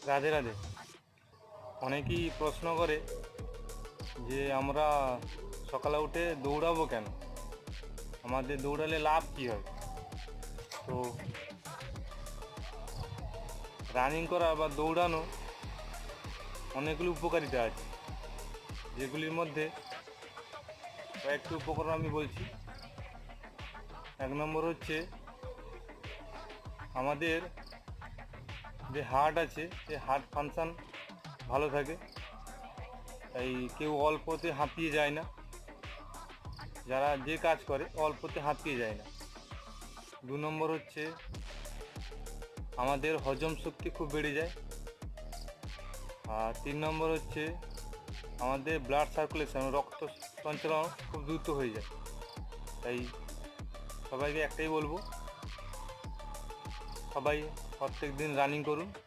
রাধে রাধে। অনেকেই প্রশ্ন করে যে আমরা সকালে উঠে দৌড়াবো কেন, আমাদের দৌড়ালে লাভ কী হয়। তো রানিং করা বা দৌড়ানো অনেকগুলো উপকারিতা আছে, যেগুলির মধ্যে কয়েকটি উপকরণ আমি বলছি। 1 নম্বর হচ্ছে আমাদের যে হার্ট আছে সেই হার্ট ফাংশান ভালো থাকে, তাই কেউ অল্পতে হাঁপিয়ে যায় না, যারা যে কাজ করে অল্পতে হাঁপিয়ে যায় না। 2 নম্বর হচ্ছে আমাদের হজম শক্তি খুব বেড়ে যায়। আর 3 নম্বর হচ্ছে আমাদের ব্লাড সার্কুলেশন, রক্ত সঞ্চালন খুব দ্রুত হয়ে যায়। তাই সবাইকে একটাই বলবো, সবাই প্রত্যেক দিন রানিং করুন।